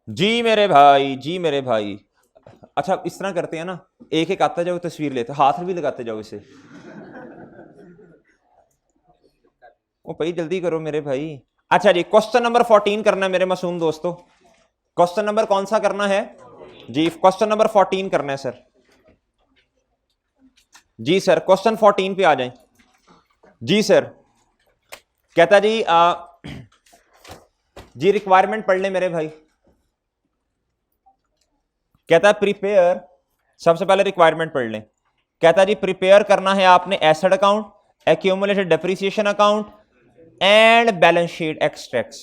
जी मेरे भाई, जी मेरे भाई। अच्छा इस तरह करते हैं ना, एक एक आता जाओ, तस्वीर लेते, हाथ भी लगाते जाओ इसे। ओ भाई जल्दी करो मेरे भाई। अच्छा जी, क्वेश्चन नंबर 14 करना है मेरे मासूम दोस्तों। क्वेश्चन नंबर कौन सा करना है जी? क्वेश्चन नंबर 14 करना है सर। जी सर, क्वेश्चन 14 पे आ जाएं। जी सर। कहता जी जी रिक्वायरमेंट पढ़ ले मेरे भाई। कहता है प्रिपेयर, सबसे पहले रिक्वायरमेंट पढ़ लें। कहता है जी प्रिपेयर करना है आपने asset account, accumulated depreciation account and balance sheet extracts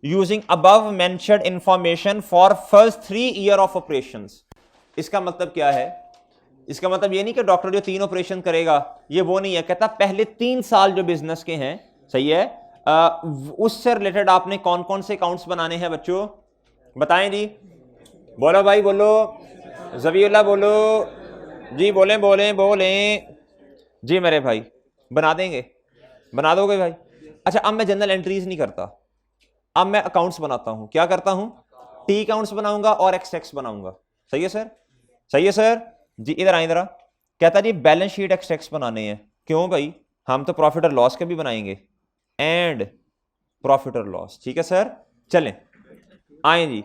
using above mentioned information for first 3 year of operations. इसका मतलब क्या है? इसका मतलब ये नहीं कि डॉक्टर जो 3 ऑपरेशन करेगा ये वो नहीं है। कहता पहले 3 साल जो बिजनेस के हैं, सही है, उससे रिलेटेड आपने कौन कौन से अकाउंट्स बनाने हैं बच्चों? बताएं जी। बोलो भाई बोलो, जबीउल्लाह बोलो। जी बोलें बोलें बोलें। जी मेरे भाई, बना देंगे, बना दोगे भाई? अच्छा अब मैं जनरल एंट्रीज नहीं करता, अब मैं अकाउंट्स बनाता हूं। क्या करता हूं? टी अकाउंट्स बनाऊंगा और एक्सट्रैक्ट्स बनाऊंगा। सही है सर, सही है सर। जी इधर आए इधर। कहता जी बैलेंस शीट एक्सट्रैक्ट्स बनाने हैं। क्यों भाई? हम तो प्रॉफिट और लॉस के भी बनाएंगे, एंड प्रॉफिट और लॉस। ठीक है सर, चलें आए जी।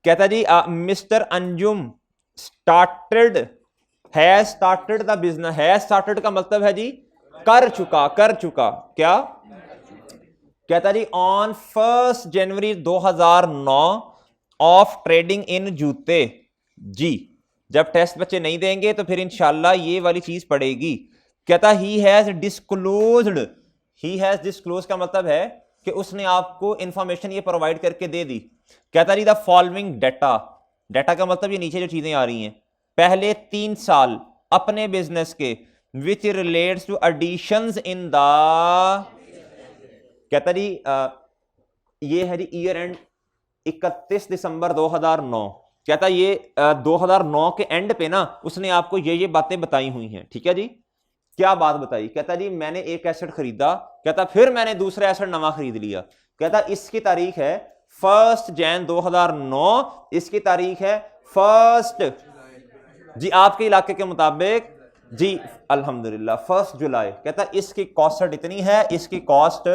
कहता जी मिस्टर अंजुम स्टार्टेड, है स्टार्टेड द बिजनेस। है स्टार्टेड का मतलब है जी कर चुका, कर चुका। क्या कहता जी? On 1 January 2009 of trading in जूते। जी जब टेस्ट बच्चे नहीं देंगे तो फिर इंशाल्लाह ये वाली चीज पड़ेगी। कहता he has disclosed, he has disclose का मतलब है कि उसने आपको इंफॉर्मेशन ये प्रोवाइड करके दे दी। कहता जी द फॉलोइंग डेटा, डेटा का मतलब ये नीचे जो चीजें आ रही हैं, पहले 3 साल अपने बिजनेस के which relates to additions in the. कहता जी ये है जी ईयर एंड 31 दिसंबर 2009। कहता ये 2009 के एंड पे ना उसने आपको ये बातें बताई हुई हैं। ठीक है जी, क्या बात बताई? कहता जी मैंने एक एसेट खरीदा, कहता फिर मैंने दूसरा एसेट नवा खरीद लिया। कहता इसकी तारीख है 1 जनवरी 2009, इसकी तारीख है 1 जी आपके इलाके के मुताबिक जी अल्हम्दुलिल्लाह 1 जुलाई। कहता इसकी कॉस्ट इतनी है, इसकी कॉस्ट।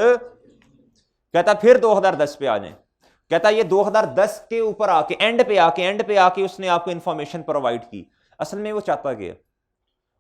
कहता फिर 2010 पे आ जाए। कहता ये 2010 के ऊपर आके एंड पे आके उसने आपको इंफॉर्मेशन प्रोवाइड की। असल में वो चाहता क्या?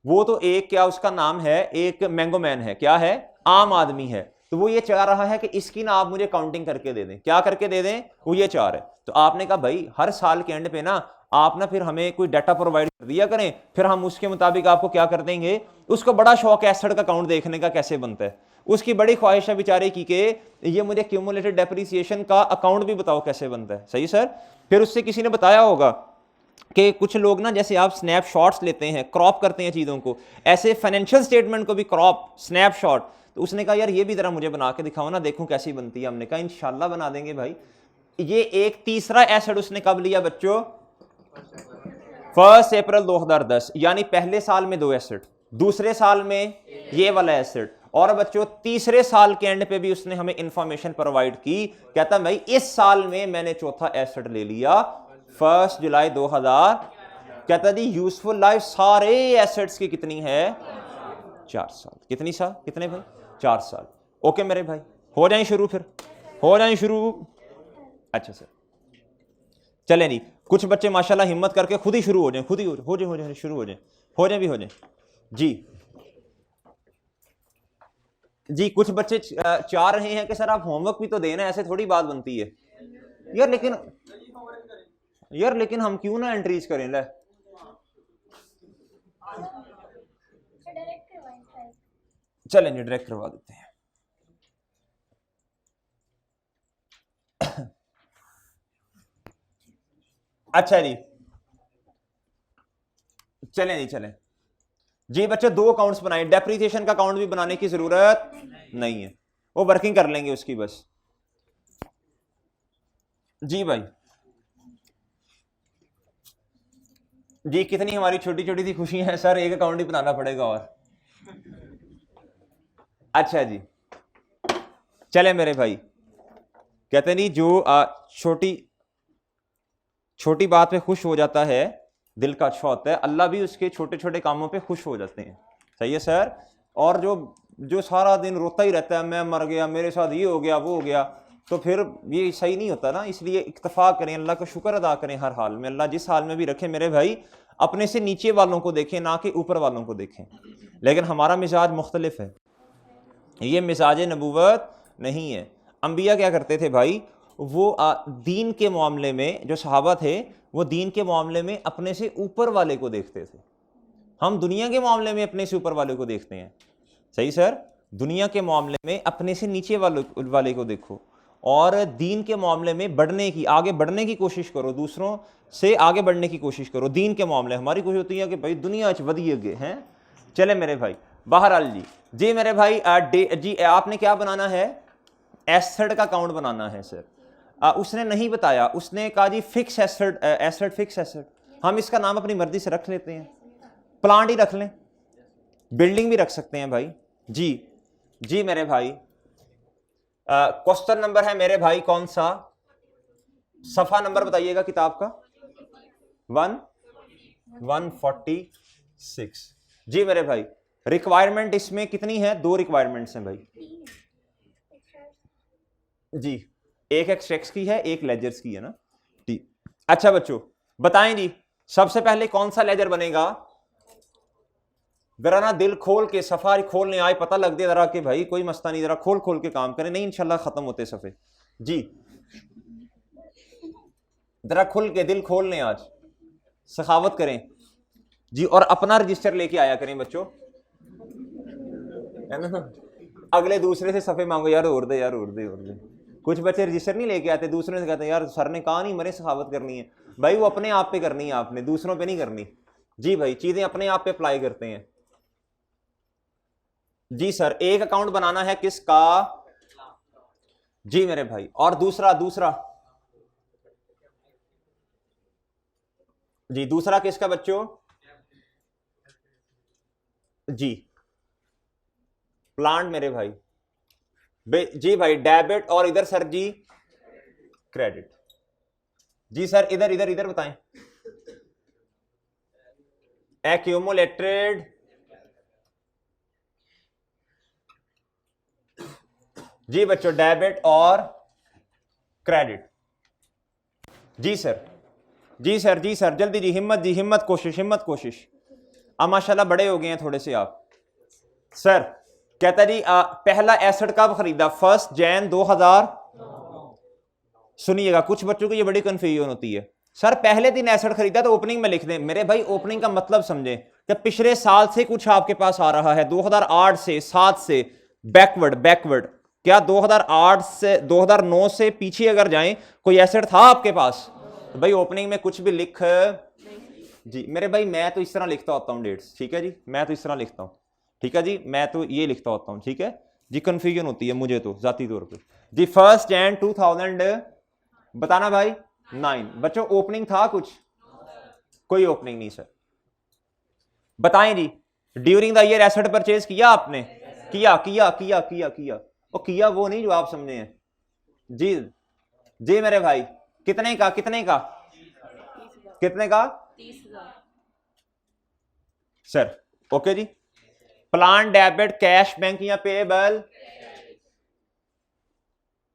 वो तो एक क्या उसका नाम है, एक मैंगो मैन है, क्या है, आम आदमी है। तो वो ये चाह रहा है कि इसकी ना आप मुझे काउंटिंग करके दे दें। क्या करके दे दें? वो ये चाह रहे। तो आपने कहा भाई हर साल के एंड पे ना आप ना फिर हमें कोई डाटा प्रोवाइड कर दिया करें, फिर हम उसके मुताबिक आपको क्या कर देंगे। उसको बड़ा शौक है एसेट का अकाउंट देखने का कैसे बनता है, उसकी बड़ी ख्वाहिश है बेचारे की कि ये मुझे क्यूमुलेटेड डेप्रिसिएशन का अकाउंट भी बताओ कैसे बनता है। सही सर। फिर उससे किसी ने बताया होगा कि कुछ लोग ना जैसे आप स्नैपशॉट्स लेते हैं, क्रॉप करते हैं चीज़ों को, ऐसे फाइनेंशियल स्टेटमेंट को भी क्रॉप स्नैपशॉट। तो उसने कहा यार ये भी जरा मुझे बना के दिखाओ ना, देखूं कैसी बनती है। हमने कहा इंशाल्लाह बना देंगे भाई। ये एक तीसरा एसेट उसने कब लिया बच्चों? 1 अप्रैल 2010, यानी पहले साल में 2 एसेट, दूसरे साल में ये वाला एसेट, और बच्चों तीसरे साल के एंड पे भी उसने हमें इंफॉर्मेशन प्रोवाइड की। कहता भाई इस साल में मैंने चौथा एसेट ले लिया 1 जुलाई 2000। कहता जी यूजफुल लाइफ सारे एसेट्स की कितनी है? 4 साल। कितनी साल? कितने भाई? 4 साल। ओके मेरे भाई, हो जाए शुरू, फिर हो जाए शुरू। अच्छा सर, चले नहीं, कुछ बच्चे माशाल्लाह हिम्मत करके खुद ही शुरू हो जाए, खुद ही हो जाए शुरू हो जाए, हो जाए भी हो जाए। जी जी कुछ बच्चे चाह रहे हैं कि सर आप होमवर्क भी तो देना, ऐसे थोड़ी बात बनती है यार। लेकिन यार लेकिन हम क्यों ना एंट्रीज करें ले। चलें जी डायरेक्ट करवा देते हैं। अच्छा जी, चलें जी चलें जी बच्चे, 2 अकाउंट्स बनाए, डेप्रिसिएशन का अकाउंट भी बनाने की जरूरत नहीं है, वो वर्किंग कर लेंगे उसकी बस। जी भाई जी, कितनी हमारी छोटी छोटी सी खुशियां हैं सर, एक अकाउंट ही बनाना पड़ेगा और। अच्छा जी, चले मेरे भाई। कहते नहीं जो छोटी छोटी बात पे खुश हो जाता है, दिल का अच्छा होता है, अल्लाह भी उसके छोटे छोटे कामों पे खुश हो जाते हैं। सही है सर। और जो जो सारा दिन रोता ही रहता है, मैं मर गया, मेरे साथ ये हो गया, वो हो गया, तो फिर ये सही नहीं होता ना। इसलिए इक्तफा करें, अल्लाह का शुक्र अदा करें हर हाल में। अल्लाह जिस हाल में भी रखे मेरे भाई, अपने से नीचे वालों को देखें, ना कि ऊपर वालों को देखें। लेकिन हमारा मिजाज मुख्तलिफ है, ये मिजाज नबूवत नहीं है। अंबिया क्या करते थे भाई, वो दीन के मामले में, जो सहाबा थे वो दीन के मामले में अपने से ऊपर वाले को देखते थे। हम दुनिया के मामले में अपने से ऊपर वाले को देखते हैं। सही सर। दुनिया के मामले में अपने से नीचे वाले को देखो, और दीन के मामले में बढ़ने की, आगे बढ़ने की कोशिश करो, दूसरों से आगे बढ़ने की कोशिश करो। दीन के मामले हमारी कोशिश होती है कि भाई दुनिया च वधिए अगे हैं। चले मेरे भाई, बहरहाल जी मेरे भाई, जी आपने क्या बनाना है, एसेट का अकाउंट बनाना है सर। उसने नहीं बताया, उसने कहा जी फिक्स एसेट फिक्स एसेट। हम इसका नाम अपनी मर्जी से रख लेते हैं, प्लांट ही रख लें, बिल्डिंग भी रख सकते हैं भाई। जी मेरे भाई, क्वेश्चन नंबर है मेरे भाई कौन सा, सफा नंबर बताइएगा किताब का, 146। जी मेरे भाई, रिक्वायरमेंट इसमें कितनी है, 2 रिक्वायरमेंट्स हैं भाई जी, एक एक्सट्रैक्ट्स की है, एक लेजर्स की है ना जी। अच्छा बच्चों बताएं जी, सबसे पहले कौन सा लेजर बनेगा, जरा ना दिल खोल के, सफा खोलने आए पता लग दे जरा कि भाई कोई मस्ता नहीं, जरा खोल खोल के काम करें, नहीं इंशाल्लाह खत्म होते सफे जी। जरा खुल के दिल खोल लें, आज सखावत करें जी, और अपना रजिस्टर लेके आया करें बच्चों, है ना। अगले दूसरे से सफे मांगो, यार और दे, यार और दे, और दे। कुछ बच्चे रजिस्टर नहीं लेके आते, दूसरे से कहते हैं यार सर ने कहा नहीं मरे सखावत करनी है। भाई वो अपने आप पे करनी है, आपने दूसरों पे नहीं करनी जी। भाई चीजें अपने आप पे अप्लाई करते हैं जी। सर एक अकाउंट बनाना है किसका जी मेरे भाई, और दूसरा जी, दूसरा किसका बच्चों जी, प्लांट मेरे भाई जी भाई, डेबिट, और इधर सर जी क्रेडिट जी। सर इधर इधर इधर बताएं, एक्यूमुलेटेड जी बच्चों, डेबिट और क्रेडिट जी सर। जी सर जी सर, जल्दी जी, हिम्मत कोशिश। अब माशाल्लाह बड़े हो गए हैं थोड़े से आप। सर कहता जी पहला एसेट कब खरीदा, 1 जनवरी 2000। सुनिएगा, कुछ बच्चों को ये बड़ी कंफ्यूजन होती है, सर पहले दिन एसेट खरीदा तो ओपनिंग में लिख दें। मेरे भाई ओपनिंग का मतलब समझें कि पिछले साल से कुछ आपके पास आ रहा है, 2008 से 7 से बैकवर्ड, क्या 2008 से 2009 से पीछे अगर जाएं कोई एसेट था आपके पास, तो भाई ओपनिंग में कुछ भी लिख जी। मेरे भाई मैं तो इस तरह लिखता होता हूँ डेट्स, ठीक है जी, मैं तो इस तरह लिखता हूँ, ठीक है जी, मैं तो ये लिखता होता हूँ, ठीक है जी। कंफ्यूजन होती है मुझे तो जाती तौर पे जी। 1 जनवरी 2000 बताना भाई 9। बच्चों ओपनिंग था कुछ, कोई ओपनिंग नहीं सर। बताएं जी, during the year asset purchase किया आपने, किया वो नहीं जो आप समझे हैं जी। जी मेरे भाई, कितने का 30,000 सर। ओके जी, प्लान, डेबिट, कैश, बैंक या पेएबल,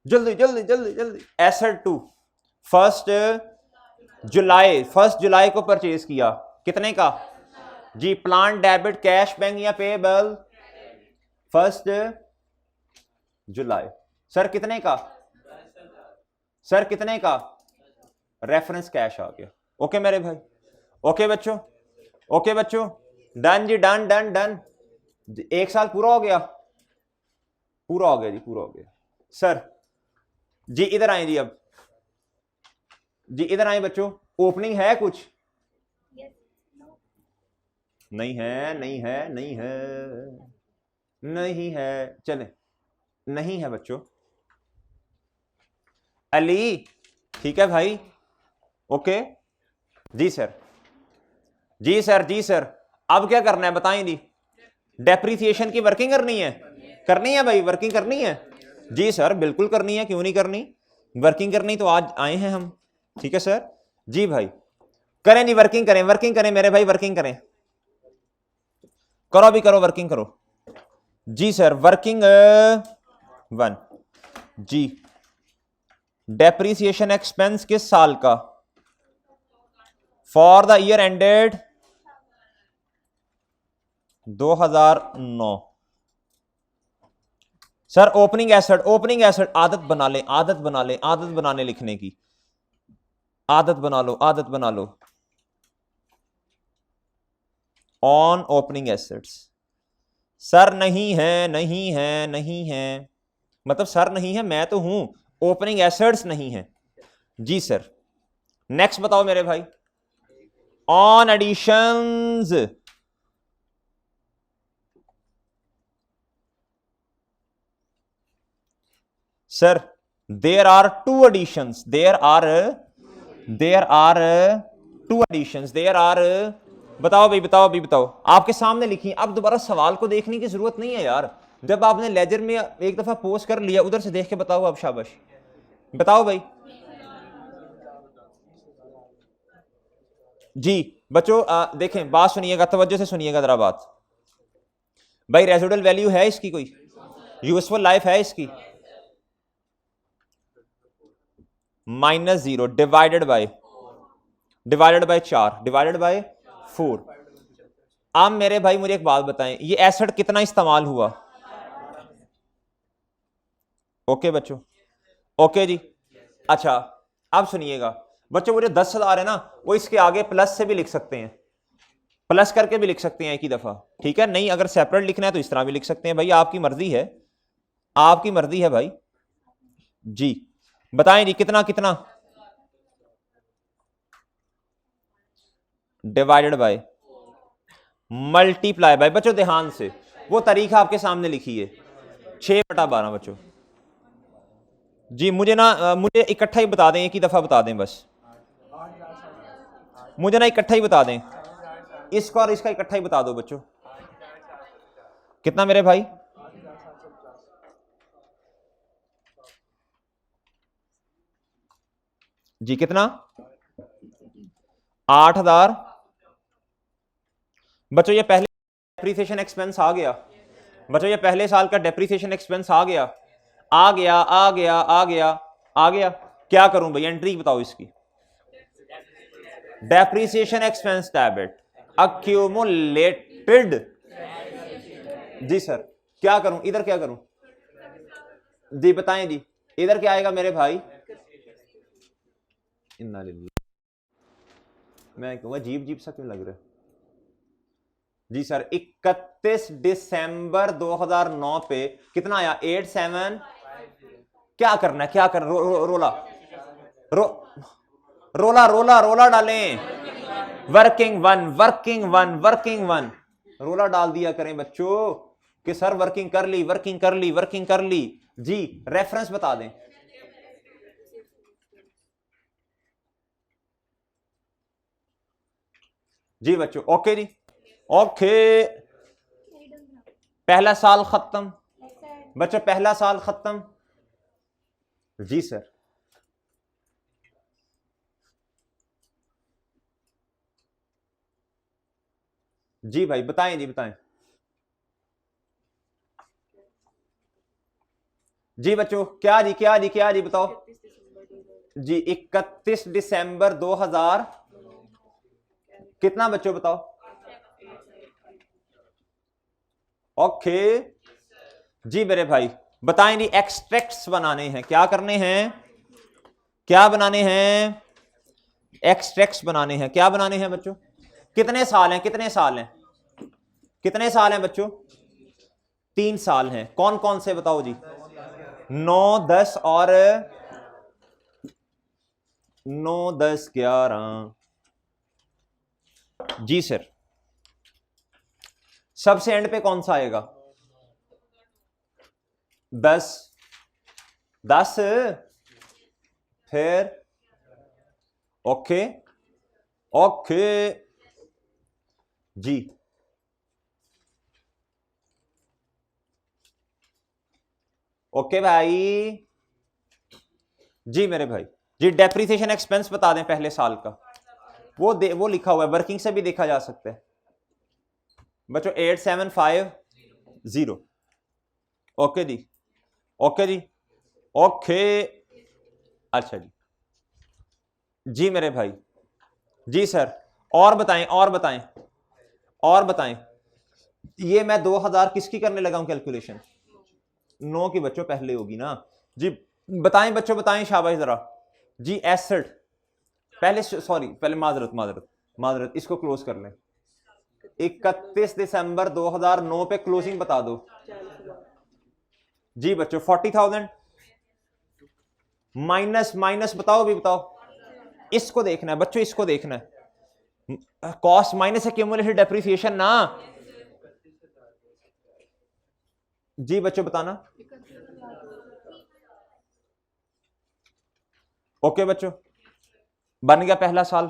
जल्दी। एसेट 2 1 जुलाई को परचेज किया, कितने का जी, प्लान, डेबिट, कैश, बैंक या पेएबल, 1 जुलाई। सर कितने का रेफरेंस कैश आ गया। ओके मेरे भाई, ओके बच्चों, डन जी, डन। 1 साल पूरा हो गया जी। सर जी इधर आए जी, अब जी इधर आए बच्चों, ओपनिंग है कुछ, नहीं है, चले नहीं है बच्चों। अली ठीक है भाई, ओके जी सर। अब क्या करना है बताएं जी, डेप्रिसिएशन की वर्किंग करनी है भाई, वर्किंग करनी है जी सर, बिल्कुल करनी है, क्यों नहीं करनी, वर्किंग करनी तो आज आए हैं हम, ठीक है सर। जी भाई करें नहीं, वर्किंग करें, वर्किंग करें मेरे भाई, वर्किंग करें, करो अभी, करो वर्किंग करो। जी सर वर्किंग 1। जी डेप्रीसिएशन एक्सपेंस किस साल का? For the year ended 2009। Sir opening asset, opening asset आदत बना लें, आदत बना लें, आदत बना लें लिखने की, आदत बना लो, आदत बना लो। On opening assets. सर नहीं है, नहीं है, नहीं है, मतलब सर नहीं है, मैं तो हूं, ओपनिंग एसेट्स नहीं है। जी सर नेक्स्ट बताओ मेरे भाई। On additions. Sir there are two additions, there are two additions, there are. बताओ भाई, बताओ अभी, बताओ, आपके सामने लिखी। अब दोबारा सवाल को देखने की जरूरत नहीं है यार, जब आपने लेजर में एक दफा पोस्ट कर लिया, उधर से देख के बताओ। अब शाबाश, बताओ भाई। जी बच्चों देखें, बात सुनिएगा, तवज्जो से सुनिएगा जरा बात। भाई रेजिडुअल वैल्यू है इसकी कोई? यूजफुल लाइफ है इसकी? -0 डिवाइडेड बाय 4 डिवाइडेड बाय 4। अब मेरे भाई मुझे एक बात बताएं, ये एसिड कितना इस्तेमाल हुआ? ओके बच्चों, ओके जी। अच्छा अब सुनिएगा बच्चों, वो जो 10,000 है ना, वो इसके आगे प्लस से भी लिख सकते हैं, प्लस करके भी लिख सकते हैं एक ही दफा, ठीक है? नहीं अगर सेपरेट लिखना है तो इस तरह भी लिख सकते हैं, भाई आपकी मर्जी है, आपकी मर्जी है भाई। जी बताएं जी, कितना कितना? Divided by, multiply by. बच्चों ध्यान से, वो तरीका आपके सामने लिखिए, 6/12 बच्चों। जी मुझे ना मुझे इकट्ठा ही बता दें, एक ही दफा बता दें बस, मुझे ना इकट्ठा ही बता दें, इसका और इसका इकट्ठा ही बता दो बच्चों। कितना मेरे भाई? जी कितना? 8,000। बच्चों ये पहले डेप्रीसिएशन एक्सपेंस आ गया, बच्चों ये पहले साल का डेप्रीसिएशन एक्सपेंस आ गया, आ गया, आ गया, आ गया, आ गया। क्या करूं भाई, एंट्री बताओ इसकी। Depreciation expense tablet accumulated. जी सर क्या करूं, इधर क्या करूं? जी बताएं जी, इधर क्या आएगा मेरे भाई? इन्ना लिल्लाह, मैं कहूंगा जीप जीप सा क्यों लग रहा है? जी सर 31 दिसंबर 2009 पे कितना आया? 87। क्या करना है, क्या करना? रोला रो, रोला रोला रोला डालें, वर्किंग 1 वर्किंग 1 वर्किंग 1, रोला डाल दिया करें बच्चों कि सर वर्किंग कर ली, वर्किंग कर ली, वर्किंग कर ली। जी रेफरेंस बता दें। जी बच्चों ओके जी, ओके। पहला साल खत्म बच्चों, पहला साल खत्म। जी सर जी भाई बताएं जी, बताएं जी बच्चों। क्या जी, क्या जी, क्या जी, बताओ जी। 31 दिसंबर 2000 कितना बच्चों बताओ? ओके जी मेरे भाई बताएं जी। एक्सट्रैक्ट्स बनाने हैं, क्या करने हैं? क्या बनाने हैं? एक्सट्रैक्ट्स बनाने हैं। क्या बनाने हैं बच्चों? कितने साल हैं, कितने साल हैं, कितने साल हैं बच्चों? 3 साल हैं। कौन कौन से बताओ जी? 9, 10 और 9, 10, 11। जी सर सबसे एंड पे कौन सा आएगा? 10, 10 फिर ओके, ओके जी, ओके भाई। जी मेरे भाई जी डेप्रिसिएशन एक्सपेंस बता दें पहले साल का, वो लिखा हुआ है, वर्किंग से भी देखा जा सकता है बच्चों। 8750। ओके जी, ओके जी, ओके। अच्छा जी, जी मेरे भाई, जी सर, और बताएं और बताएं और बताएं। ये मैं 2000 किसकी करने लगा हूं कैलकुलेशन? 9 की बच्चों पहले होगी ना जी। बताएं बच्चों, बताएं, शाबाश जरा जी। एसेट पहले, सॉरी पहले माजरत माजरत माजरत, इसको क्लोज कर लें। 31 दिसंबर 2009 पे क्लोजिंग बता दो जी बच्चों। 40,000 माइनस माइनस बताओ भी, बताओ। इसको देखना है बच्चों, इसको देखना है। कॉस्ट माइनस एक्यूमुलेटेड डेप्रिसिएशन ना जी बच्चों, बताना। ओके बच्चों, बन गया पहला साल,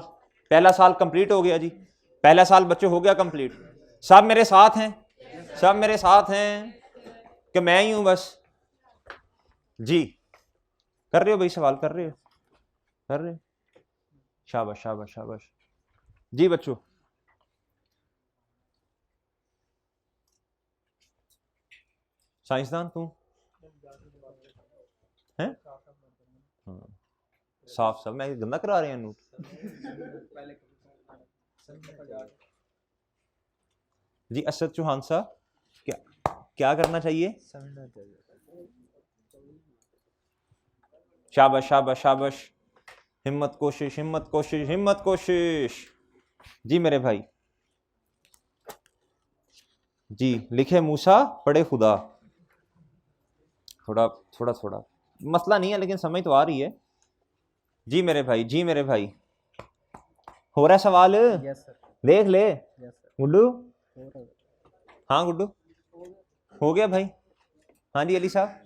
पहला साल कंप्लीट हो गया जी। पहला साल बच्चों हो गया कंप्लीट। सब मेरे साथ हैं, सब मेरे साथ हैं कि मैं ही हूं बस? जी कर रहे हो भाई, सवाल कर रहे हो, कर रहे हो, शाबाश शाबाश शाबाश जी बच्चों। साइंसदान तू हैं? हाँ। साफ साफ मैं गंदा करा रहे हैं नोट। जी असद चौहान साहब, क्या क्या करना चाहिए? शाबाश शाबाश शाबाश, हिम्मत कोशिश हिम्मत कोशिश हिम्मत कोशिश जी मेरे भाई। जी लिखे मूसा पढ़े खुदा। थोड़ा थोड़ा थोड़ा मसला नहीं है, लेकिन समझ तो आ रही है जी मेरे भाई। जी मेरे भाई, हो रहा है सवाल? Yes sir. देख ले यस सर। गुड्डू। हाँ गुड्डू, हो गया भाई। हाँ जी अली साहब,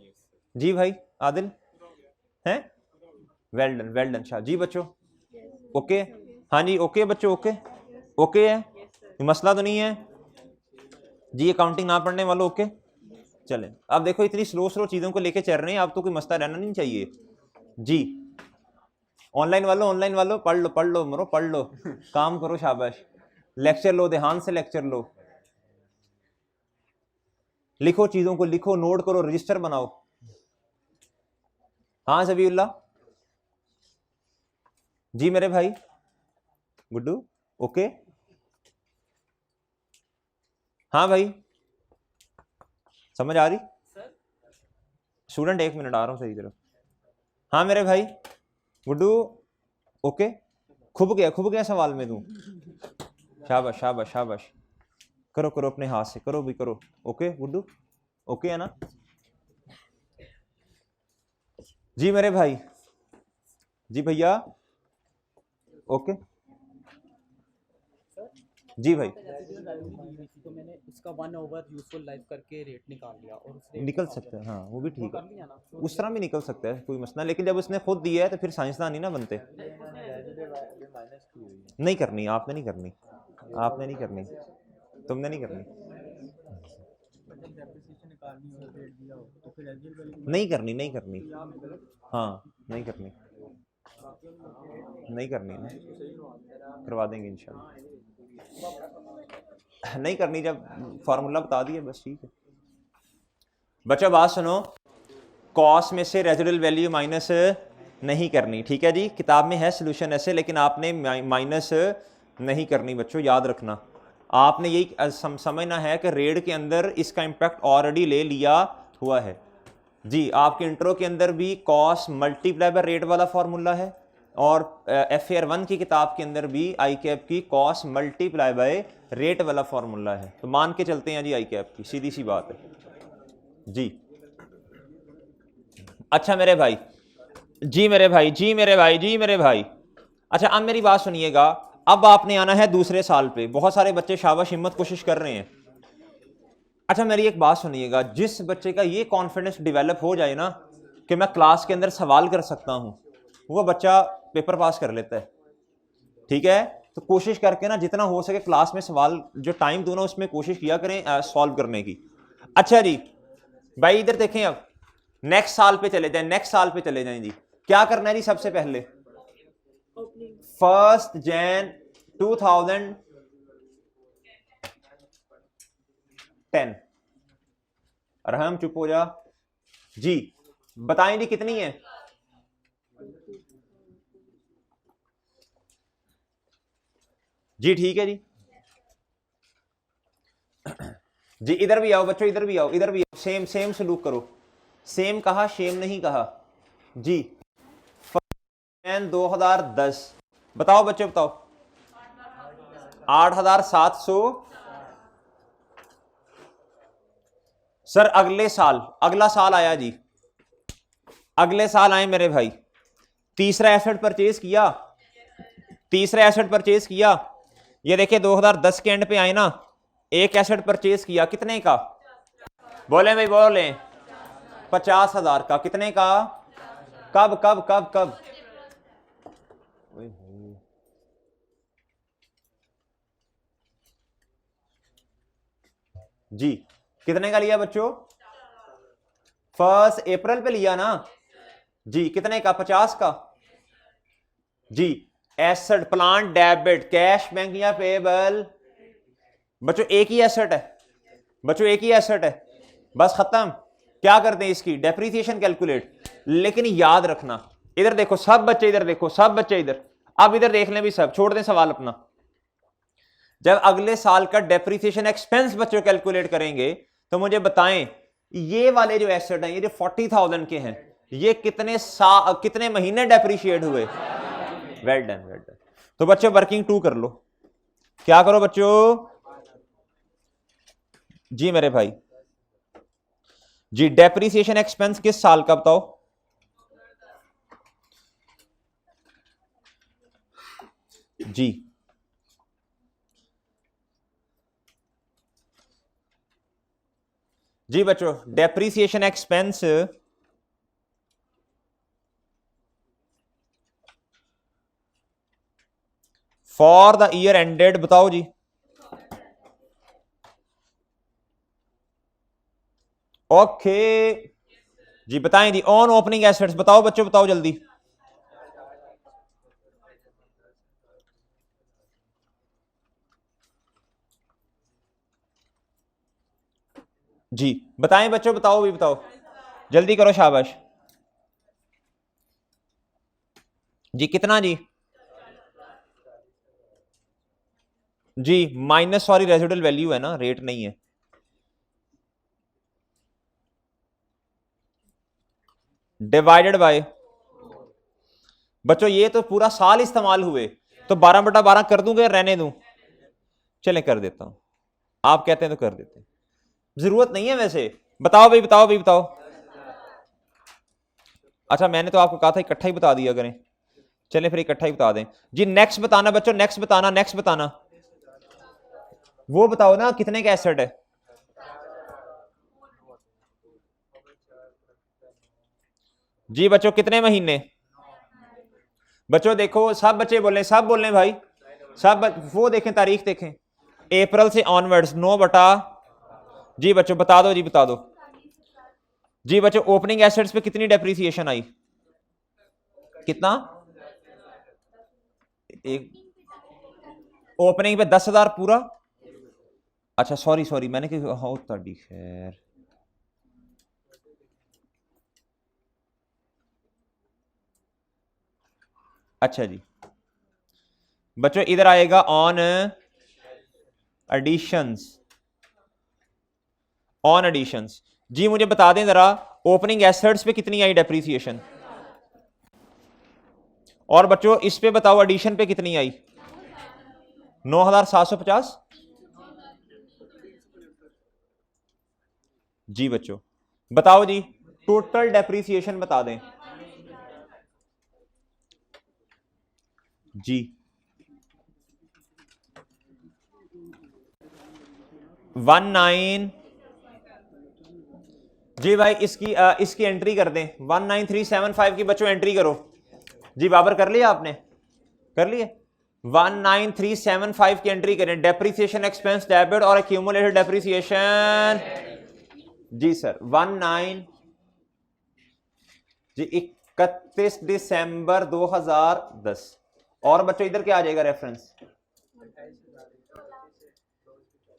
जी भाई आदिल हैं, well done well done Shah ji बच्चों। ओके, हाँ जी ओके बच्चों, ओके ओके है, मसला तो नहीं है जी। अकाउंटिंग ना पढ़ने वालों ओके। चलें अब देखो, इतनी स्लो स्लो चीज़ों को लेके चल रहे हैं, अब तो कोई मसला रहना नहीं चाहिए जी। ऑनलाइन वालों पढ़ लो मरो, पढ़ लो, काम करो, शाबाश। लेक्चर लो, ध्यान से लेक्चर लो, लिखो चीज़ों को, लिखो, नोट करो, रजिस्टर बनाओ। हाँ जबीउल्लाह जी मेरे भाई। गुड्डू ओके, हाँ भाई समझ आ रही? स्टूडेंट 1 मिनट आ रहा हूँ सही तरफ। हाँ मेरे भाई गुड्डू ओके, खुब गया सवाल में तू। शाबाश शाबाश शाबाश, करो करो अपने हाथ से, करो भी करो। ओके गुड्डू, ओके है ना जी मेरे भाई? जी भैया ओके जी भाई। तो मैंने इसका 1/, यूजफुल लाइफ करके रेट निकाल लिया और उस रेट निकल सकते हैं, हाँ वो भी ठीक है, लिया ना। उस तरह भी निकल सकता है, कोई मसला। लेकिन जब उसने खुद दिया है तो फिर साइंसदान ही ना बनते। नहीं करनी, आपने नहीं करनी, आपने नहीं करनी, तुमने नहीं करनी, नहीं करनी, नहीं करनी, हाँ नहीं करनी, नहीं करनी ना, करवा देंगे इंशाल्लाह। नहीं करनी, जब फार्मूला बता दिया बस ठीक है। बच्चा बात सुनो, कॉस में से रेजिडुअल वैल्यू माइनस नहीं करनी, ठीक है जी। किताब में है सोल्यूशन ऐसे, लेकिन आपने माइनस नहीं करनी बच्चों, याद रखना। आपने यही समझना है कि रेट के अंदर इसका इम्पैक्ट ऑलरेडी ले लिया हुआ है जी। आपके इंट्रो के अंदर भी कॉस मल्टीप्लाई बाय रेट वाला फार्मूला है, और FAR 1 की किताब के अंदर भी आई कैप की कॉस मल्टीप्लाई बाय रेट वाला फार्मूला है। तो मान के चलते हैं जी आई कैप की, सीधी सी बात है जी। अच्छा मेरे भाई, जी मेरे भाई, जी मेरे भाई, जी मेरे भाई। अच्छा अब मेरी बात सुनिएगा, अब आपने आना है दूसरे साल पे। बहुत सारे बच्चे शाबाश हिम्मत कोशिश कर रहे हैं। अच्छा मेरी एक बात सुनिएगा, जिस बच्चे का ये कॉन्फिडेंस डेवलप हो जाए ना कि मैं क्लास के अंदर सवाल कर सकता हूं, वो बच्चा पेपर पास कर लेता है, ठीक है। तो कोशिश करके ना जितना हो सके क्लास में सवाल जो टाइम दो ना, उसमें कोशिश किया करें सॉल्व करने की। अच्छा जी भाई इधर देखें, अब नेक्स्ट साल पे चले जाएं, नेक्स्ट साल पे चले जाएं जी। क्या करना है जी? सबसे पहले 1 Jan 2010। अरहम चुप हो जा जी। बताएं जी कितनी है? जी ठीक है जी। जी इधर भी आओ बच्चों, इधर भी आओ, इधर भी आओ। सेम सेम सलूक करो। सेम कहा, शेम नहीं कहा जी। 2010। बताओ बच्चों बताओ। 8,700। सर अगले साल, अगला साल आया जी, अगले साल आए मेरे भाई। तीसरा एसेट परचेज किया, तीसरा एसेट परचेज किया। ये देखिए 2010 के एंड पे आए ना, एक एसेट परचेज किया कितने का? बोले भाई बोले। 50,000 का। कितने का? कब कब कब कब? जी कितने का लिया बच्चों? 1 अप्रैल पे लिया ना जी। कितने का? 50 का जी। Asset plant debit cash bank या पेबल? बच्चों एक ही एसेट है, बच्चों एक ही एसेट है, बस खत्म। क्या करते हैं इसकी डेप्रिसिएशन कैलकुलेट। लेकिन याद रखना, इधर देखो सब बच्चे, इधर देखो सब बच्चे इधर। अब इधर देख लें भी सब, छोड़ दें सवाल अपना। जब अगले साल का डेप्रिसिएशन एक्सपेंस बच्चों कैलकुलेट करेंगे तो मुझे बताएं ये वाले जो एसेट हैं, ये जो 40,000 के हैं, ये कितने महीने डेप्रिशिएट हुए? Well done well done. तो बच्चों वर्किंग 2 कर लो। क्या करो बच्चों? जी मेरे भाई जी, डेप्रिसिएशन एक्सपेंस किस साल का बताओ? जी जी बच्चों, depreciation expense for the year ended बताओ जी। ओके जी बताएं जी। ऑन ओपनिंग एसेट्स बताओ बच्चों, बताओ जल्दी। जी बताएं बच्चों, बताओ भी बताओ, जल्दी करो शाबाश जी। कितना जी? जी माइनस, सॉरी रेजिडुअल वैल्यू है ना, रेट नहीं है। डिवाइडेड बाय बच्चों, ये तो पूरा साल इस्तेमाल हुए, तो 12/12 कर दूंगे, रहने दूं? चले कर देता हूं, आप कहते हैं तो कर देते हैं, जरूरत नहीं है वैसे। बताओ भाई बताओ भाई बताओ। अच्छा मैंने तो आपको कहा था इकट्ठा ही बता दिया करें, चलें फिर इकट्ठा ही बता दें जी। नेक्स्ट बताना बच्चों, नेक्स्ट बताना, नेक्स्ट बताना। वो बताओ ना कितने का एसेट है? जी बच्चों कितने महीने? बच्चों देखो सब बच्चे बोले, सब बोल रहे भाई, वो देखें तारीख देखें, अप्रैल से ऑनवर्ड्स 9 बटा। जी बच्चों बता दो जी, बता दो जी। बच्चों ओपनिंग एसेट्स पे कितनी डेप्रिसिएशन आई? कितना? एक ओपनिंग पे 10,000 पूरा। अच्छा सॉरी सॉरी, मैंने कहा हाँ ताड़ी खैर। अच्छा जी बच्चों इधर आएगा ऑन एडिशंस, ऑन एडिशंस। जी मुझे बता दें जरा, ओपनिंग एसेट्स पे कितनी आई डेप्रिसिएशन? और बच्चों इस पे बताओ एडिशन पे कितनी आई? 9,750। जी बच्चों बताओ जी, टोटल डेप्रिसिएशन बता दें जी। 19 जी भाई, इसकी एंट्री कर दें 19375 की। बच्चों एंट्री करो जी। बाबर कर लिया आपने? कर लिए? 19375 की एंट्री करें। डेप्रिसिएशन एक्सपेंस डेबिट और एक्यूमुलेटेड डेप्रिसिएशन जी सर 19 जी 31 दिसंबर 2010। और बच्चों इधर क्या आ जाएगा रेफरेंस?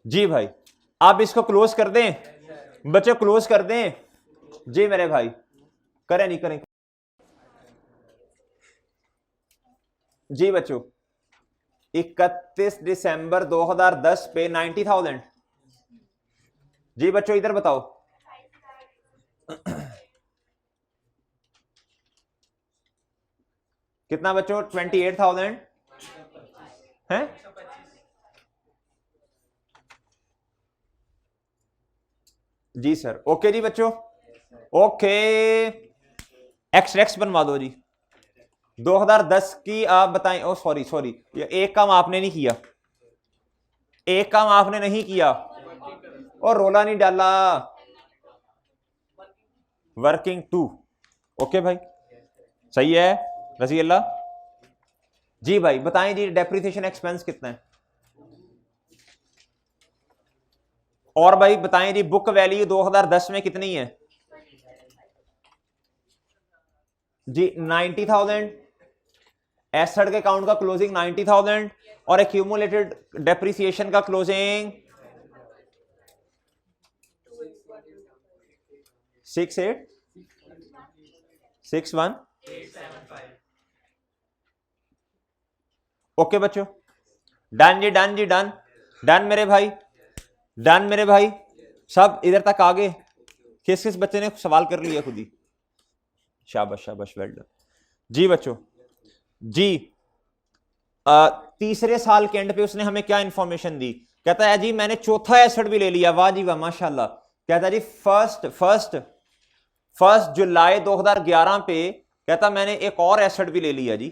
जी भाई, आप इसको क्लोज कर दें बच्चों, क्लोज कर दें जी मेरे भाई, करें नहीं करें जी बच्चों। 31 दिसंबर 2010 पे 90,000। जी बच्चों इधर बताओ। कितना बच्चों? 28,000 है। जी सर, ओके जी बच्चों, ओके। एक्स बनवा दो जी। 2010 की आप बताएं। ओ सॉरी सॉरी, ये एक काम आपने नहीं किया, एक काम आपने नहीं किया और रोला नहीं डाला। वर्किंग 2, ओके भाई, सही है रजी अल्लाह। जी भाई बताएं जी, डेप्रिसिएशन एक्सपेंस कितना है? और भाई बताएं जी, बुक वैल्यू 2010 में कितनी है? जी 90,000। एसेट के अकाउंट का क्लोजिंग 90,000 और एक्यूमुलेटेड डेप्रिसिएशन का क्लोजिंग 6861। ओके बच्चों, डन जी, डन जी, डन डन मेरे भाई, डन मेरे भाई। सब इधर तक आ गए? किस किस बच्चे ने सवाल कर लिया खुद ही? शाबाश शाबाश, वेल डन जी बच्चों। जी तीसरे साल के एंड पे उसने हमें क्या इंफॉर्मेशन दी? कहता है जी मैंने चौथा एसेट भी ले लिया। वाह जी वाह, माशाल्लाह। कहता है जी फर्स्ट जुलाई 2011 पे कहता मैंने एक और एसेट भी ले लिया जी।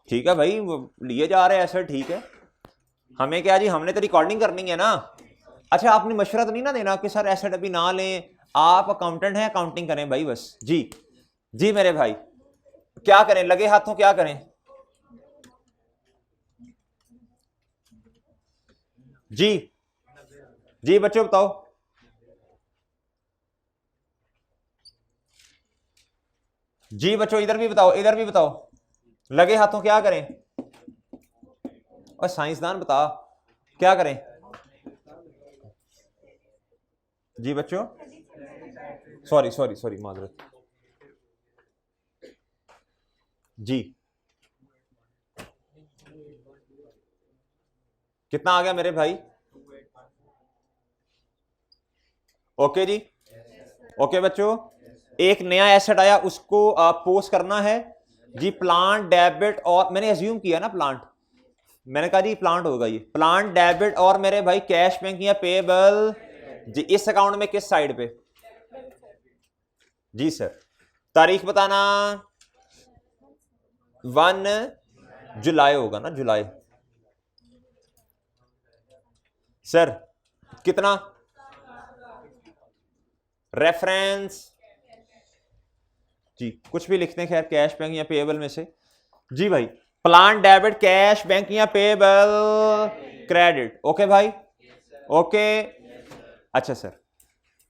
ठीक है भाई, वो लिए जा रहे एसेट, ठीक है, हमें क्या जी, हमने तो रिकॉर्डिंग करनी है ना। अच्छा, आपने मशवरा तो नहीं ना देना कि सर एसेट अभी ना लें, आप अकाउंटेंट हैं, अकाउंटिंग करें भाई बस। जी जी मेरे भाई, क्या करें, लगे हाथों क्या करें? जी जी बच्चों बताओ। जी बच्चों इधर भी बताओ, इधर भी बताओ, लगे हाथों क्या करें? और साइंसदान बता क्या करें? जी बच्चों, सॉरी सॉरी सॉरी, माजरत। जी कितना आ गया मेरे भाई? ओके जी, ओके बच्चों, एक नया एसेट आया, उसको पोस्ट करना है जी। प्लांट डेबिट, और मैंने एज्यूम किया ना प्लांट, मैंने कहा जी प्लांट होगा ये। प्लांट डेबिट और मेरे भाई कैश बैंक या पेबल जी, इस अकाउंट में किस साइड पे? जी सर, तारीख बताना। 1 जुलाई होगा ना, जुलाई। सर कितना? रेफरेंस जी कुछ भी लिखते हैं, खैर कैश बैंक या पेएबल में से। जी भाई, प्लान डेबिट कैश बैंक या पेएबल क्रेडिट। ओके भाई, ओके। अच्छा सर,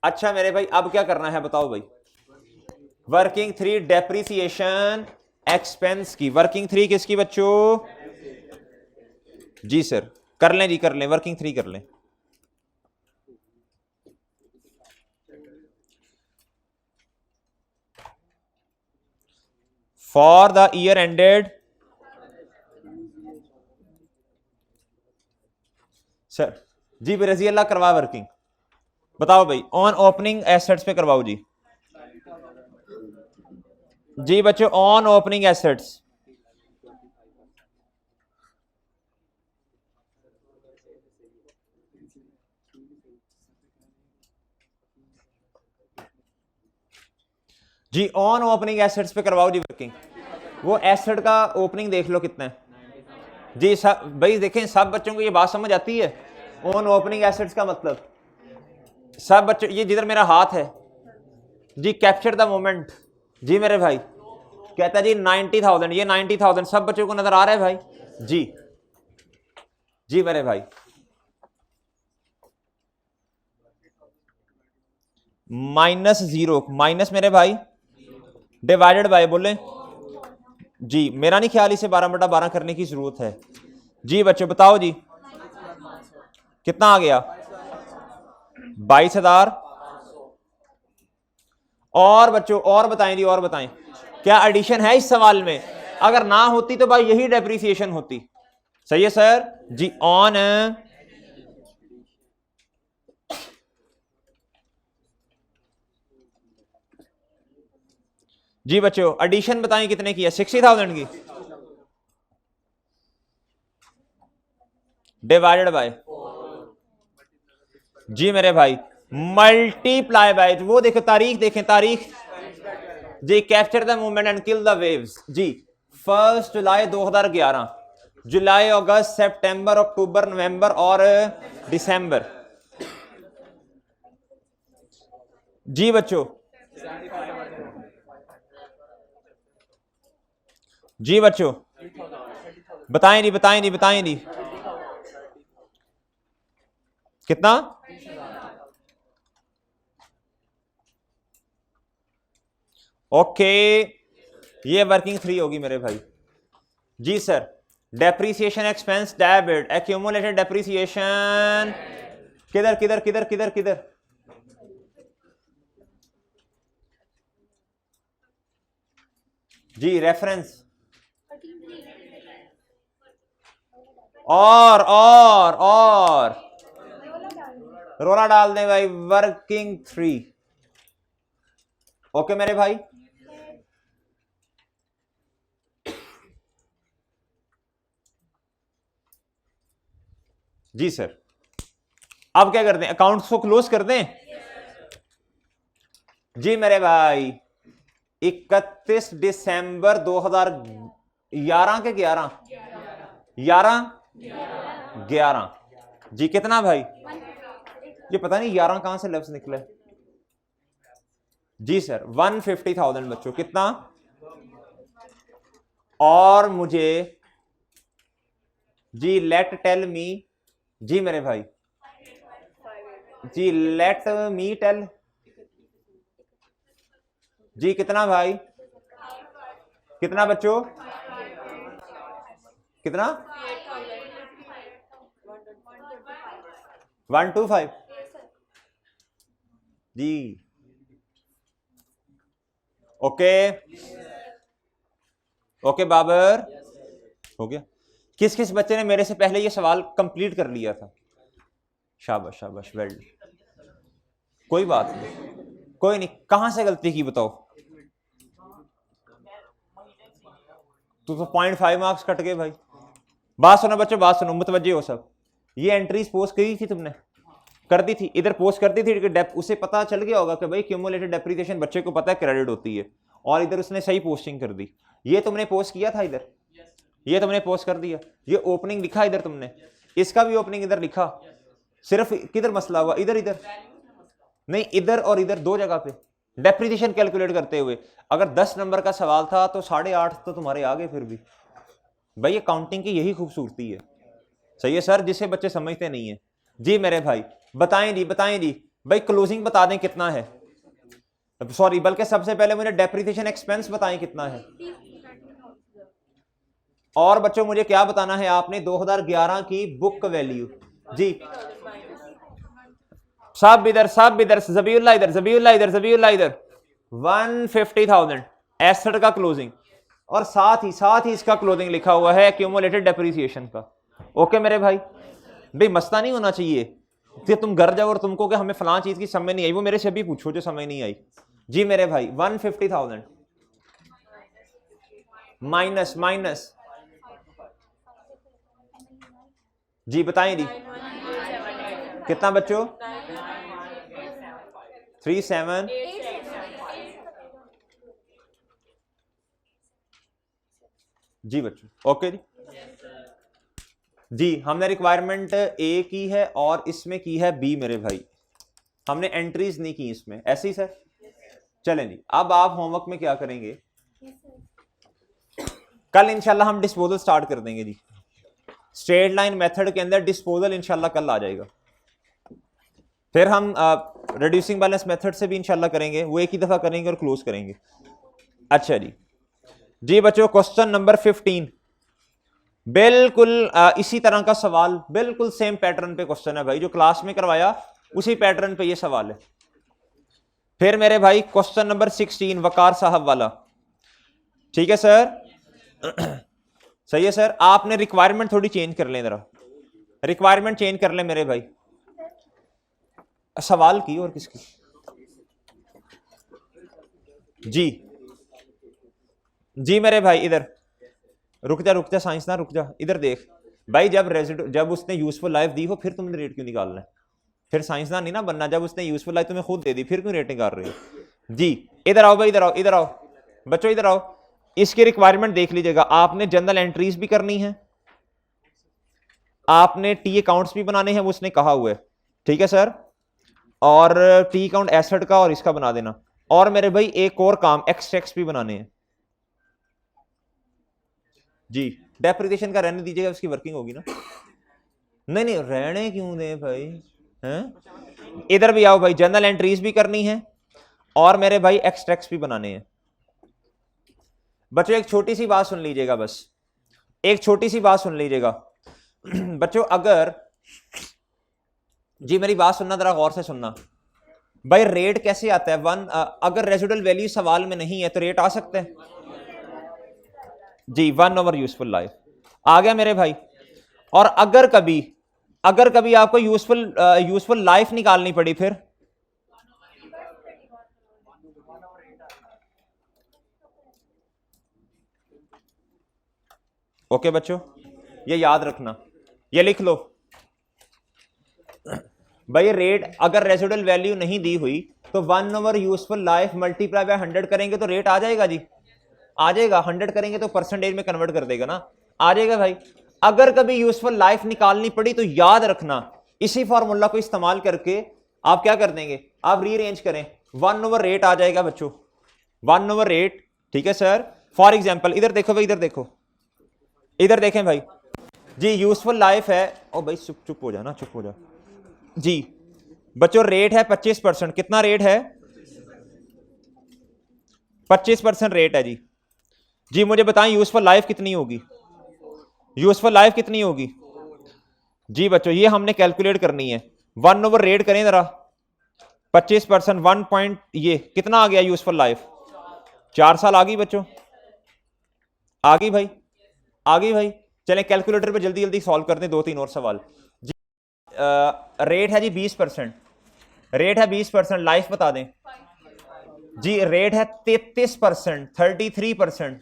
अच्छा मेरे भाई, अब क्या करना है बताओ भाई? वर्किंग 3 डेप्रिसिएशन एक्सपेंस की। वर्किंग 3 किसकी बच्चों? जी सर, कर लें जी, कर लें, वर्किंग 3 कर लें। For the year ended, sir जी रजी अल्लाह करवा वर्किंग। बताओ भाई, ऑन ओपनिंग एसेट्स पे करवाओ जी। जी बच्चों, ऑन ओपनिंग एसेट्स। जी ऑन ओपनिंग एसेट्स पे करवाओ जी वर्किंग। वो एसेट का ओपनिंग देख लो कितना है जी। सब भाई देखें, सब बच्चों को ये बात समझ आती है? ऑन ओपनिंग एसेट्स का मतलब, सब बच्चों, ये जिधर मेरा हाथ है जी, कैप्चर द मोमेंट जी मेरे भाई। कहता है जी 90,000, ये 90,000 सब बच्चों को नजर आ रहा है भाई? जी जी मेरे भाई, -0 माइनस मेरे भाई डिवाइडेड बाय, बोले जी मेरा नहीं ख्याल इसे 12/12 करने की जरूरत है। जी बच्चों बताओ जी, कितना आ गया? 22,000। और बच्चों और बताएं जी, और बताएं, क्या एडिशन है इस सवाल में? अगर ना होती तो भाई यही डेप्रिसिएशन होती। सही है सर जी। ऑन जी बच्चों एडिशन बताएं कितने की है? 60,000 की डिवाइडेड बाय, जी मेरे भाई मल्टीप्लाई बाय, वो देखो तारीख देखें, तारीख जी, capture the movement and kill the waves जी। 1 जुलाई 2011, जुलाई अगस्त सितंबर अक्टूबर नवंबर और दिसंबर। जी बच्चों, जी बच्चों बताएं नहीं, बताएं नहीं, बताएं नहीं, कितना? ओके, ये वर्किंग 3 होगी मेरे भाई। जी sir, depreciation expense debit, accumulated depreciation किधर किधर किधर किधर किधर? जी रेफरेंस, और रोला डाल दें भाई, वर्किंग 3। ओके मेरे भाई, जी सर। अब क्या करते हैं, अकाउंट्स को क्लोज कर दें? जी मेरे भाई 31 दिसंबर 2011 के 11 जी, कितना भाई? ये पता नहीं 11 कहां से लफ्ज निकले। जी सर 150,000 बच्चों, कितना? और मुझे जी लेट टेल मी, जी मेरे भाई जी लेट मी टेल जी, कितना भाई? कितना बच्चों? कितना? 125 जी। ओके ओके बाबर, हो गया। किस किस बच्चे ने मेरे से पहले ये सवाल कंप्लीट कर लिया था? शाबाश शाबाश, वेल, कोई बात नहीं, कोई नहीं। कहां से गलती की बताओ? तो 0.5 मार्क्स कट गए भाई। बात सुनो बच्चों, बात सुनो, मुतवज्जे हो सब। ये एंट्रीज पोस्ट करी थी तुमने? कर दी थी, इधर पोस्ट कर दी थी कि उसे पता चल गया होगा कि भाई क्यूमुलेटेड डेप्रिसिएशन बच्चे को पता है क्रेडिट होती है, और इधर उसने सही पोस्टिंग कर दी। ये तुमने पोस्ट किया था इधर, ये तुमने पोस्ट कर दिया। ये ओपनिंग लिखा इधर तुमने, इसका भी ओपनिंग इधर लिखा। सिर्फ किधर मसला हुआ? इधर इधर नहीं, इधर और इधर दो जगह पे डेप्रिसिएशन कैलकुलेट करते हुए। अगर 10 नंबर का सवाल था तो 8.5 तो तुम्हारे आगे। फिर भी भाई अकाउंटिंग की यही खूबसूरती है। सही है सर, जिसे बच्चे समझते नहीं है। जी मेरे भाई बताएं जी, बताएं जी भाई, क्लोजिंग बता दें कितना है, सॉरी बल्कि सबसे पहले मुझे डेप्रिसिएशन एक्सपेंस बताएं कितना है। और बच्चों मुझे क्या बताना है आपने? 2011 की बुक वैल्यू जी। सब इधर, सब इधर, जबीउल्लाह इधर, जबीउल्लाह इधर, जबीउल्लाह इधर। 150,000 एसेट का क्लोजिंग, और साथ ही इसका क्लोजिंग लिखा हुआ है एक्यूमुलेटेड डेप्रिसिएशन का। ओके मेरे भाई, भाई मस्ता नहीं होना चाहिए कि तुम घर जाओ और तुमको कि हमें फलां चीज की समझ नहीं आई। वो मेरे से भी पूछो जो समझ नहीं आई। जी मेरे भाई 150,000 माइनस माइनस, जी बताएं जी कितना बच्चों? 37 जी बच्चों। ओके जी, हमने रिक्वायरमेंट ए की है और इसमें की है बी मेरे भाई। हमने एंट्रीज नहीं की इसमें, ऐसे ही सर। चलें जी, अब आप होमवर्क में क्या करेंगे? कल इंशाल्लाह हम डिस्पोजल स्टार्ट कर देंगे जी। स्ट्रेट लाइन मेथड के अंदर डिस्पोजल इंशाल्लाह कल आ जाएगा। फिर हम रिड्यूसिंग बैलेंस मेथड से भी इंशाल्लाह करेंगे, वो एक ही दफा करेंगे और क्लोज करेंगे। अच्छा जी, जी बच्चों क्वेश्चन नंबर 15 बिल्कुल इसी तरह का सवाल, बिल्कुल सेम पैटर्न पे क्वेश्चन है भाई, जो क्लास में करवाया उसी पैटर्न पे ये सवाल है। फिर मेरे भाई क्वेश्चन नंबर 16 वकार साहब वाला, ठीक है सर? सही है सर। आपने रिक्वायरमेंट थोड़ी चेंज कर लें, जरा रिक्वायरमेंट चेंज कर लें मेरे भाई। सवाल की और किसकी? जी जी मेरे भाई इधर रुक जा साइंस ना, रुक जा, इधर देख भाई। जब उसने यूजफुल लाइफ दी हो फिर तुमने रेट क्यों निकालना है? फिर साइंसदान नहीं ना बनना, जब उसने यूजफुल लाइफ तुम्हें खुद दे दी फिर क्यों रेट निकाल रहे हो? जी इधर आओ भाई, इधर आओ बच्चों, इधर आओ। इसकी रिक्वायरमेंट देख लीजिएगा। आपने जनरल एंट्रीज भी करनी है, आपने टी अकाउंट्स भी बनाने हैं, वो उसने कहा हुआ है, ठीक है सर? और टी अकाउंट एसेट का और इसका बना देना। और मेरे भाई एक और काम, एक्सट्रैक्ट्स भी बनाने हैं। जी डेप्रिसिएशन का रहने दीजिएगा, उसकी वर्किंग होगी ना। नहीं रहने क्यों दे भाई, हैं? इधर भी आओ भाई, जनरल एंट्रीज भी करनी है और मेरे भाई एक्सट्रैक्ट्स भी बनाने हैं। बच्चों एक छोटी सी बात सुन लीजिएगा, बस एक छोटी सी बात सुन लीजिएगा बच्चों। अगर जी मेरी बात सुनना, जरा गौर से सुनना भाई। रेट कैसे आता है? अगर रेजिडुअल वैल्यू सवाल में नहीं है तो रेट आ सकते हैं जी, 1/, यूजफुल लाइफ आ गया मेरे भाई। और अगर कभी आपको यूजफुल लाइफ निकालनी पड़ी, फिर ओके बच्चों, ये याद रखना, ये लिख लो भाई। रेट अगर रेजिडुअल वैल्यू नहीं दी हुई तो 1/, यूजफुल लाइफ मल्टीप्लाई बाय 100 करेंगे तो रेट आ जाएगा जी, आ जाएगा। 100 करेंगे तो परसेंटेज में कन्वर्ट कर देगा ना, आ जाएगा भाई। अगर कभी यूजफुल लाइफ निकालनी पड़ी तो याद रखना, इसी फॉर्मूला को इस्तेमाल करके आप क्या कर देंगे, आप रीअरेंज करें, 1/, रेट आ जाएगा बच्चों, 1/, रेट, ठीक है सर? फॉर एग्जाम्पल इधर देखो भाई, इधर देखें भाई जी। यूजफुल लाइफ है, ओ भाई चुप हो जा ना, चुप हो जा जी। बच्चों रेट है 25%, कितना रेट है? 25% रेट है जी। जी मुझे बताएं यूजफुल लाइफ कितनी होगी? यूजफुल लाइफ कितनी होगी जी बच्चों? ये हमने कैलकुलेट करनी है। 1/, रेट करें जरा, 25%, 1 पॉइंट, ये कितना आ गया यूजफुल लाइफ? 4 साल आ गई बच्चों, आ गई भाई, आ गई भाई। चलें कैलकुलेटर पे जल्दी जल्दी सॉल्व करते हैं 2-3 और सवाल जी। रेट है जी 20%, रेट है 20%, लाइफ बता दें जी। रेट है 33%, 33%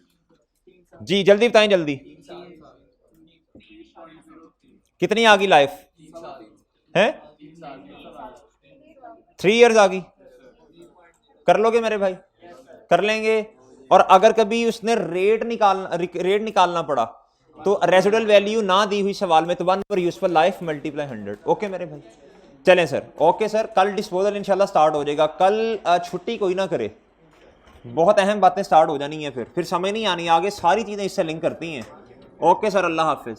जी। जल्दी बताएं जल्दी, कितनी आ गई लाइफ है? 3 इयर्स आ गई। कर लोगे मेरे भाई? कर लेंगे। और अगर कभी उसने रेट निकालना पड़ा तो रेजिडुअल वैल्यू ना दी हुई सवाल में तो 1/, यूजफुल लाइफ मल्टीप्लाई 100। ओके मेरे भाई, चलें सर। ओके सर, कल डिस्पोजल इंशाल्लाह स्टार्ट हो जाएगा। कल छुट्टी कोई ना करे, बहुत अहम बातें स्टार्ट हो जानी है, फिर समझ नहीं आनी, आगे सारी चीजें इससे लिंक करती हैं। ओके सर, अल्लाह हाफिज।